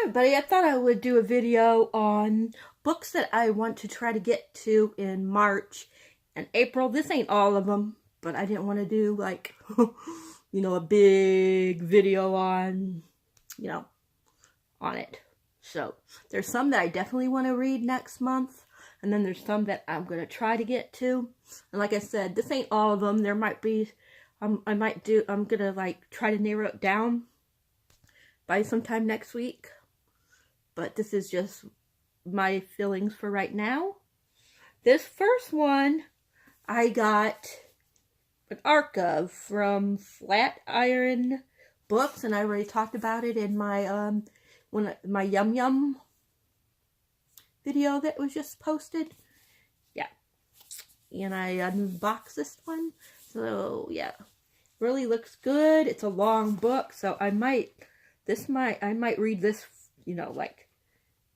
Hi everybody, I thought I would do a video on books that I want to try to get to in March and April. This ain't all of them, but I didn't want to do like, a big video on, on it. So there's some that I definitely want to read next month, and then there's some that I'm going to try to get to. And like I said, this ain't all of them. There might be, I'm going to like try to narrow it down by sometime next week. But this is just my feelings for right now. This first one I got an arc of from Flatiron Books, and I already talked about it in my my Yum Yum video that was just posted. Yeah. And I unboxed this one. So yeah. Really looks good. It's a long book, so I might read this, like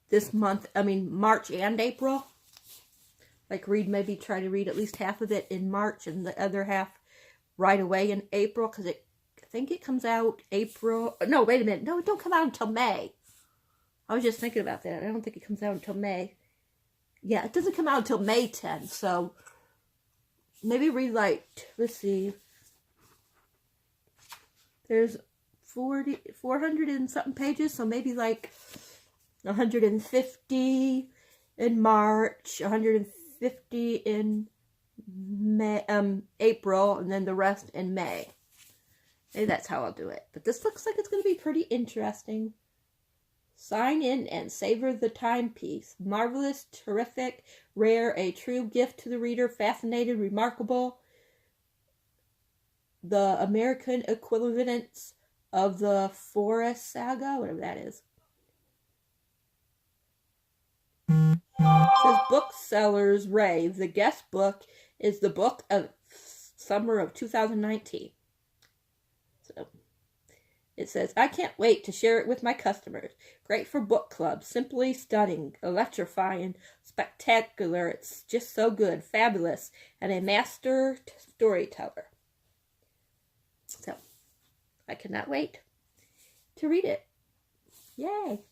this month, March and April. Like try to read at least half of it in March and the other half right away in April, because I think it comes out April. No, wait a minute. No, it don't come out until May. I was just thinking about that. I don't think it comes out until May. Yeah, it doesn't come out until May 10th, so maybe read like, let's see. There's 400 and something pages, so maybe like 150 in March, 150 in May, April, and then the rest in May. Maybe that's how I'll do it. But this looks like it's going to be pretty interesting. Sign in and savor the timepiece. Marvelous, terrific, rare, a true gift to the reader, fascinated, remarkable. The American equivalence of the Forest Saga, whatever that is. It says booksellers rave. The guest book is the book of summer of 2019. So it says, I can't wait to share it with my customers. Great for book clubs. Simply stunning, electrifying, spectacular. It's just so good, fabulous, and a master storyteller. So I cannot wait to read it. Yay.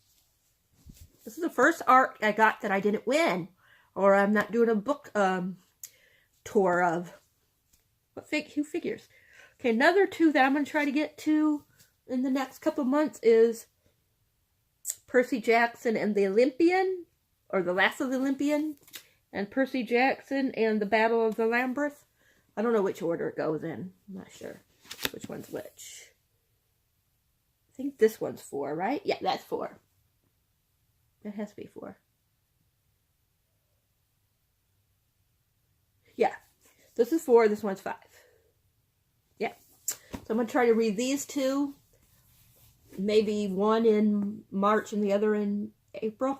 This is the first art I got that I didn't win, or I'm not doing a book tour of. Who figures? Okay, another two that I'm going to try to get to in the next couple of months is Percy Jackson and the Olympian, or The Last of the Olympian, and Percy Jackson and the Battle of the Labyrinth. I don't know which order it goes in. I'm not sure which one's which. I think this one's 4, right? Yeah, that's 4. That has to be 4. Yeah. This is 4, this one's 5. Yeah. So I'm going to try to read these two. Maybe one in March and the other in April.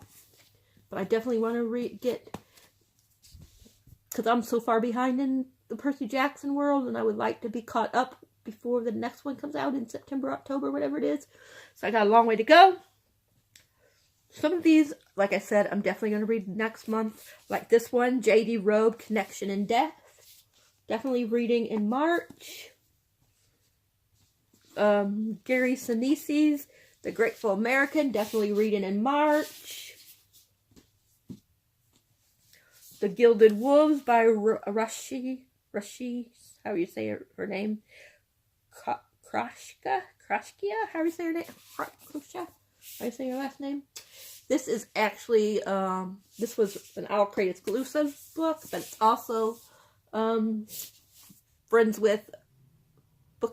But I definitely want to because I'm so far behind in the Percy Jackson world, and I would like to be caught up before the next one comes out in September, October, whatever it is. So I got a long way to go. Some of these, like I said, I'm definitely going to read next month. Like this one, J.D. Rowe, Connection and Death. Definitely reading in March. Gary Sinise's The Grateful American. Definitely reading in March. The Gilded Wolves by Rashi, how do you say her name? Krashka? How do you say her name? Krashka? How do you say your last name? This is actually, this was an Owl Crate exclusive book, but it's also Books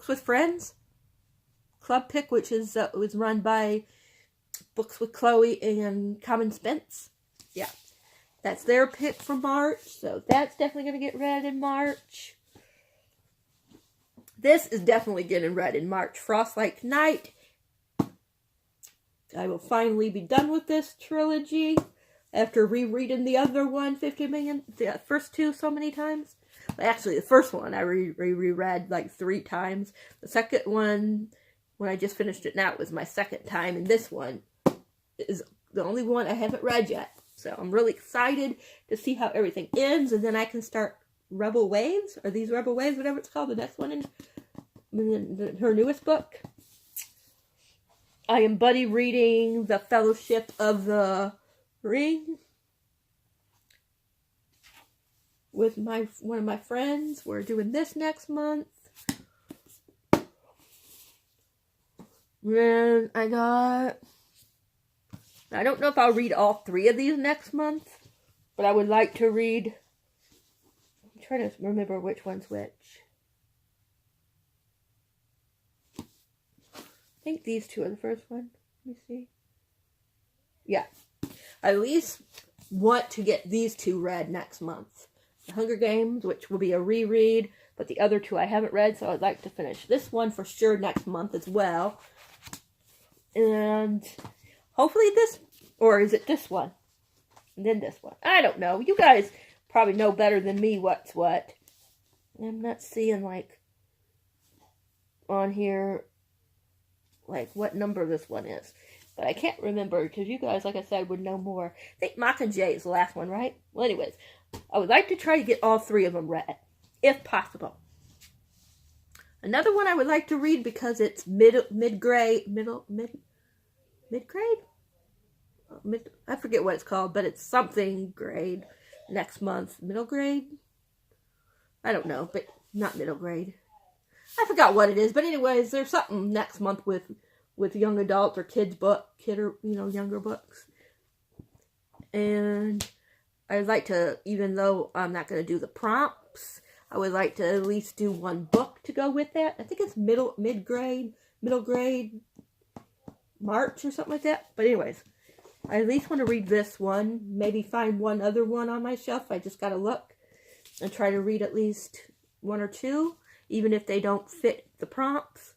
with Friends Club Pick, which is was run by Books with Chloe and Common Spence. Yeah, that's their pick for March, so that's definitely going to get read in March. This is definitely getting read in March. Frostlike Night. I will finally be done with this trilogy after rereading the other one 50 million, the first two so many times. Actually, the first one I reread like 3 times. The second one, when I just finished it now, it was my second time. And this one is the only one I haven't read yet. So I'm really excited to see how everything ends. And then I can start Rebel Waves, or these Rebel Waves, whatever it's called, the next one in her newest book. I am buddy reading The Fellowship of the Ring with one of my friends. We're doing this next month. Then I don't know if I'll read all 3 of these next month, but I would like to read, I'm trying to remember which one's which. I think these 2 are the first one. Let me see. Yeah. I at least want to get these 2 read next month. The Hunger Games, which will be a reread, but the other 2 I haven't read, so I'd like to finish this one for sure next month as well. And hopefully this, or is it this one? And then this one. I don't know. You guys probably know better than me what's what. I'm not seeing, like, on here, like, what number this one is. But I can't remember, because you guys, like I said, would know more. I think Mockingjay is the last one, right? Well, anyways, I would like to try to get all 3 of them read, if possible. Another one I would like to read because it's mid-grade? I forget what it's called, but it's something grade next month. Middle grade? I don't know, but not middle grade. I forgot what it is, but anyways, there's something next month with young adults or younger books. And I'd like to, even though I'm not going to do the prompts, I would like to at least do 1 book to go with that. I think it's middle grade, March or something like that. But anyways, I at least want to read this one. Maybe find 1 other one on my shelf. I just got to look and try to read at least 1 or 2, even if they don't fit the prompts.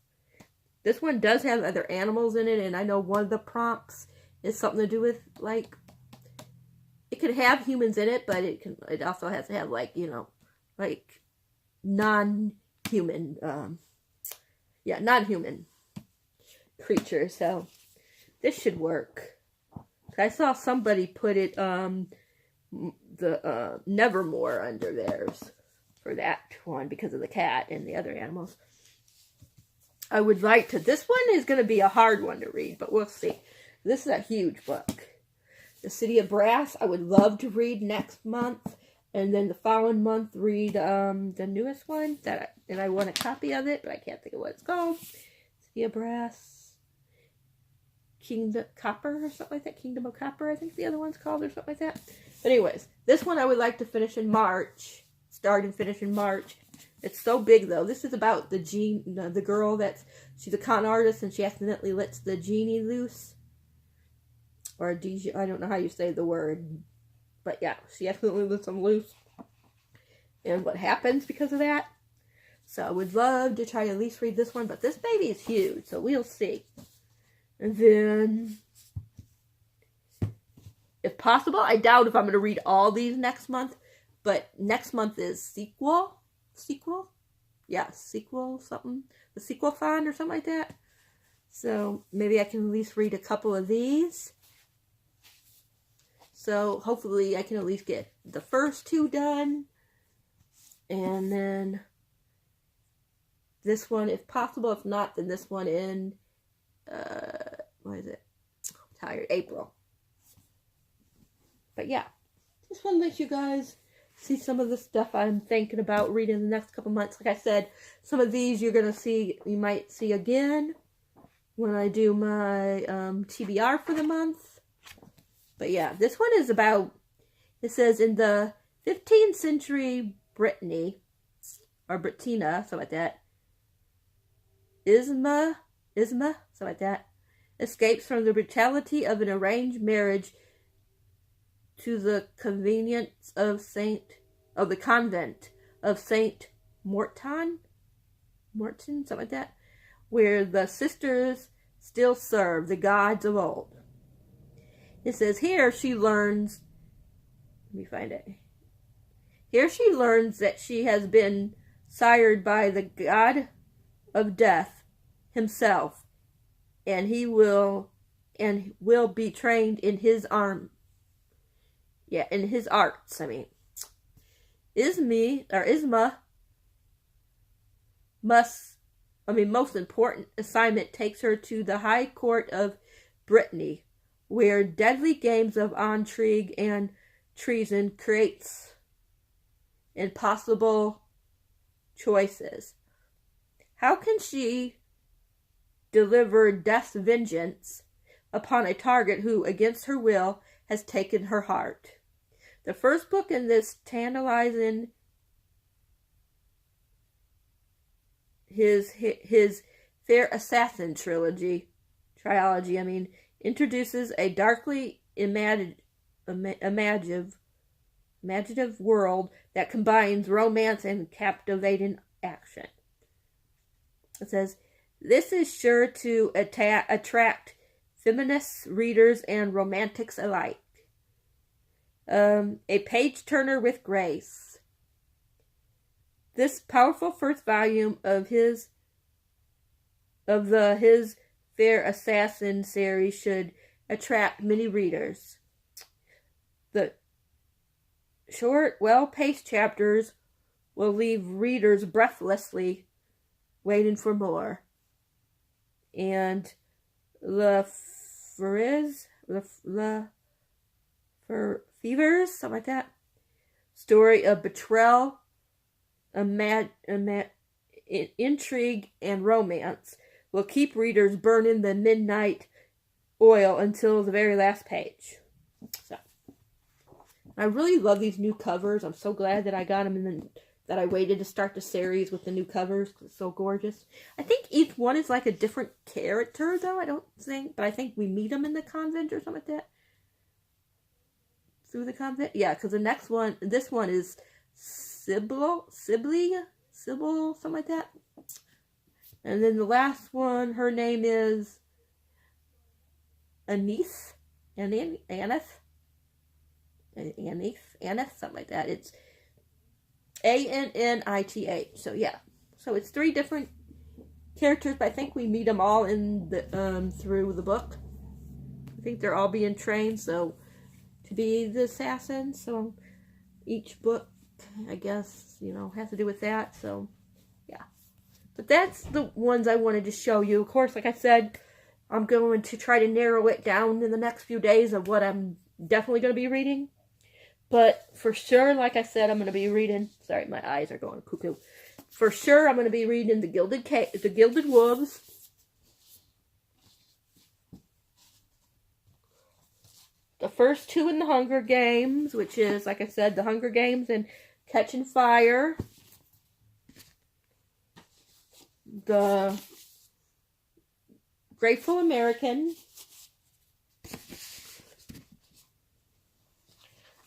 This one does have other animals in it, and I know one of the prompts is something to do with, like, it could have humans in it, but it also has to have, like, like non-human, non-human creatures. So this should work. I saw somebody put it, the Nevermore under theirs for that one because of the cat and the other animals. I would like to, this one is going to be a hard one to read, but we'll see. This is a huge book. The City of Brass, I would love to read next month. And then the following month, read the newest one. And I want a copy of it, but I can't think of what it's called. City of Brass. Kingdom Copper or something like that. Kingdom of Copper, I think the other one's called, or something like that. But anyways, this one I would like to finish in March. Start and finish in March. It's so big, though. This is about the girl she's a con artist, and she accidentally lets the genie loose. Or I don't know how you say the word. But yeah, she accidentally lets them loose. And what happens because of that. So I would love to try to at least read this one. But this baby is huge, so we'll see. And then, if possible, I doubt if I'm going to read all these next month. But next month is sequel? Yeah, sequel something. The sequel-thon or something like that. So maybe I can at least read a couple of these. So hopefully I can at least get the first 2 done. And then this one, if possible. If not, then this one in, what is it? I'm tired. April. But yeah, just want to let you guys see some of the stuff I'm thinking about reading in the next couple months. Like I said, some of these you might see again when I do my TBR for the month. But yeah, this one is about, it says in the 15th century Brittany, or Britina, something like that, Isma, something like that, escapes from the brutality of an arranged marriage to the convenience of the convent of Saint Morton, something like that, where the sisters still serve the gods of old. It says here she learns, let me find it. Here she learns that she has been sired by the god of death himself, and he will be trained in his arm. Yeah, in his arts, I mean. Isma must most important assignment takes her to the High Court of Brittany, where deadly games of intrigue and treason creates impossible choices. How can she deliver death's vengeance upon a target who, against her will, has taken her heart? The first book in this tantalizing his Fair Assassin trilogy, introduces a darkly imaginative world that combines romance and captivating action. It says, this is sure to attract feminist readers and romantics alike. A page-turner with grace. This powerful first volume of his Fair Assassin series should attract many readers. The short, well-paced chapters will leave readers breathlessly waiting for more. And Fevers, something like that. Story of betrayal, intrigue, and romance will keep readers burning the midnight oil until the very last page. So, I really love these new covers. I'm so glad that I got them and that I waited to start the series with the new covers. It's so gorgeous. I think each one is like a different character, though. But I think we meet them in the convent or something like that. Through the convent? Yeah, because this one is Sybil, something like that. And then the last one, her name is Aneth, something like that. It's Annith. So yeah, so it's 3 different characters, but I think we meet them all in the through the book. I think they're all being trained to be the assassins. So each book, I guess, has to do with that. So yeah. But that's the ones I wanted to show you. Of course, like I said, I'm going to try to narrow it down in the next few days of what I'm definitely going to be reading. But for sure, like I said, I'm going to be reading... Sorry, my eyes are going cuckoo. For sure, I'm going to be reading The Gilded Wolves. The first 2 in the Hunger Games, which is, like I said, The Hunger Games and Catching Fire. The Grateful American,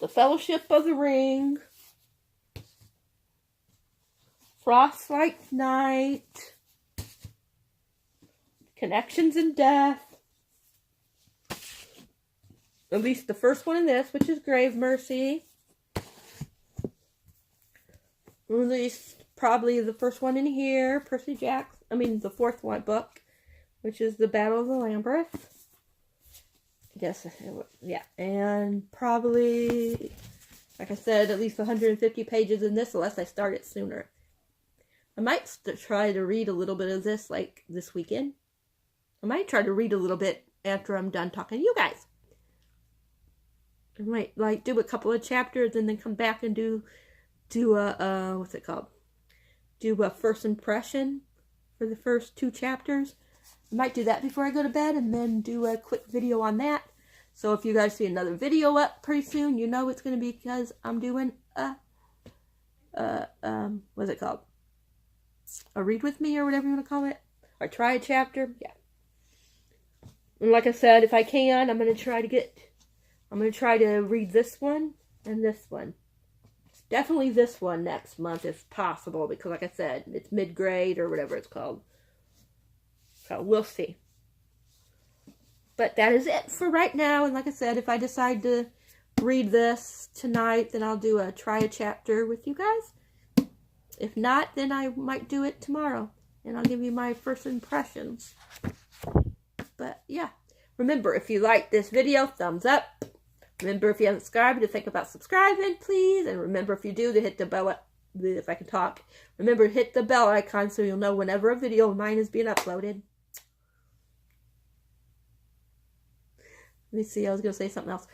The Fellowship of the Ring, Frostlight Night, Connections in Death, at least the first one in this, which is Grave Mercy, at least probably the first one in here, Percy Jackson, the fourth one book, which is The Battle of the Labyrinth. I guess, yeah. And probably, like I said, at least 150 pages in this, unless I start it sooner. I might try to read a little bit of this, like, this weekend. I might try to read a little bit after I'm done talking to you guys. I might, like, do a couple of chapters and then come back and do a, what's it called? Do a first impression for the first 2 chapters. I might do that before I go to bed and then do a quick video on that. So if you guys see another video up pretty soon, you know it's going to be because I'm doing what's it called? A read with me or whatever you want to call it. Or try a chapter. Yeah. And like I said, if I can, I'm going to try to read this one and this one. Definitely this one next month if possible, because like I said, it's mid-grade or whatever it's called. So we'll see. But that is it for right now. And like I said, if I decide to read this tonight, then I'll try a chapter with you guys. If not, then I might do it tomorrow. And I'll give you my first impressions. But yeah. Remember, if you like this video, thumbs up. Remember, if you haven't subscribed, to think about subscribing, please. And remember, if you do, to hit the bell if I can talk. Remember, hit the bell icon so you'll know whenever a video of mine is being uploaded. Let me see, I was going to say something else.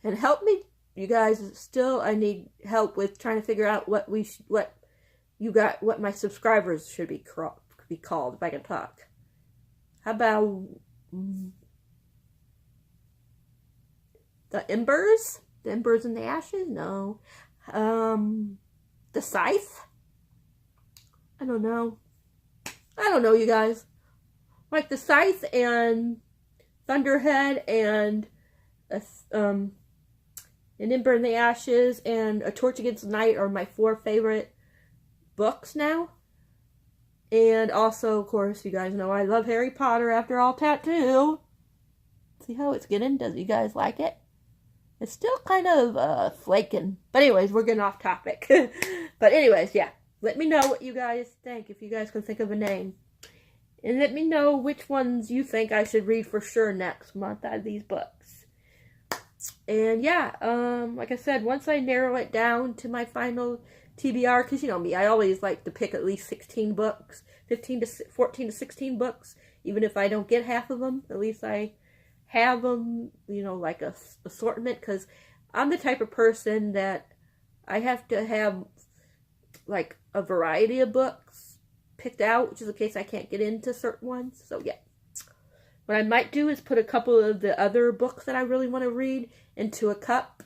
And help me, you guys, still, I need help with trying to figure out what my subscribers should be called, if I can talk. How about the Embers? The Embers and the Ashes? No. The Scythe? I don't know. You guys. Like the Scythe and Thunderhead and An Ember in the Ashes and A Torch Against the Night are my 4 favorite books now. And also, of course, you guys know I love Harry Potter After All Tattoo. See how it's getting? Does you guys like it? It's still kind of flaking. But anyways, we're getting off topic. But anyways, yeah. Let me know what you guys think, if you guys can think of a name. And let me know which ones you think I should read for sure next month out of these books. And yeah, like I said, once I narrow it down to my final TBR, because you know me, I always like to pick at least 16 books, 14 to 16 books, even if I don't get half of them. At least I have them, you know, like a assortment, because I'm the type of person that I have to have like a variety of books picked out, just in case I can't get into certain ones. So yeah, what I might do is put a couple of the other books that I really want to read into a cup.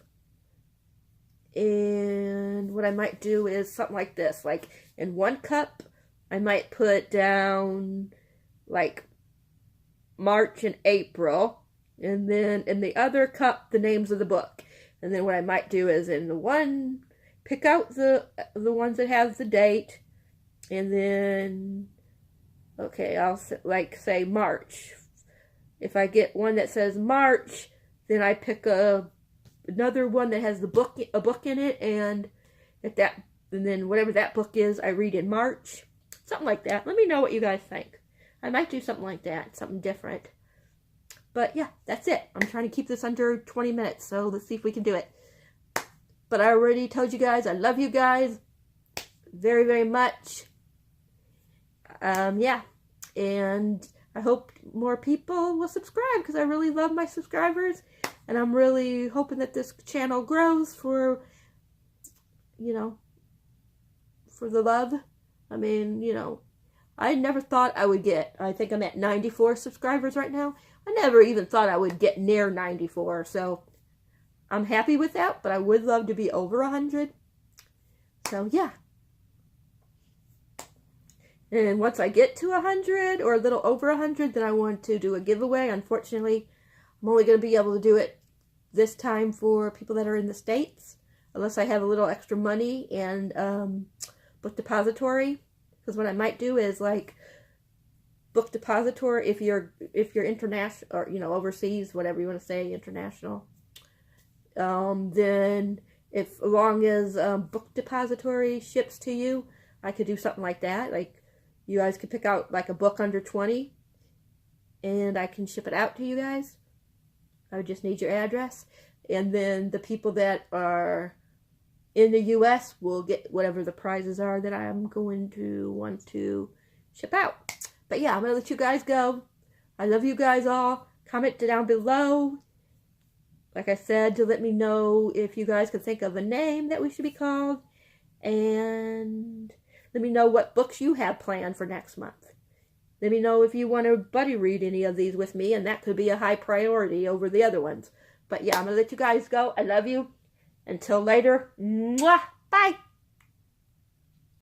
And what I might do is something like this, like in one cup I might put down like March and April, and then in the other cup the names of the book. And then what I might do is in the one, pick out the ones that have the date, and then, okay, I'll like say March. If I get one that says March, then I pick another one that has a book in it, and then whatever that book is, I read in March. Something like that. Let me know what you guys think. I might do something like that, something different. But yeah, that's it. I'm trying to keep this under 20 minutes, so let's see if we can do it. But I already told you guys, I love you guys very, very much. Yeah, and I hope more people will subscribe, because I really love my subscribers, and I'm really hoping that this channel grows for, you know, for the love. I mean, you know, I never thought I would get, I think I'm at 94 subscribers right now. I never even thought I would get near 94, so I'm happy with that, but I would love to be over 100. So, yeah. And once I get to 100, or a little over 100, then I want to do a giveaway. Unfortunately, I'm only going to be able to do it this time for people that are in the States, unless I have a little extra money and Book Depository. Because what I might do is, like, Book Depository, if you're international, or, you know, overseas, whatever you want to say, international. Then as long as Book Depository ships to you, I could do something like that. Like, you guys could pick out like a book under 20, and I can ship it out to you guys. I would just need your address, and then the people that are in the U.S. will get whatever the prizes are that I'm going to want to ship out. But yeah, I'm gonna let you guys go. I love you guys all. Comment down below, like I said, to let me know if you guys can think of a name that we should be called. And let me know what books you have planned for next month. Let me know if you want to buddy read any of these with me, and that could be a high priority over the other ones. But yeah, I'm going to let you guys go. I love you. Until later. Mwah! Bye!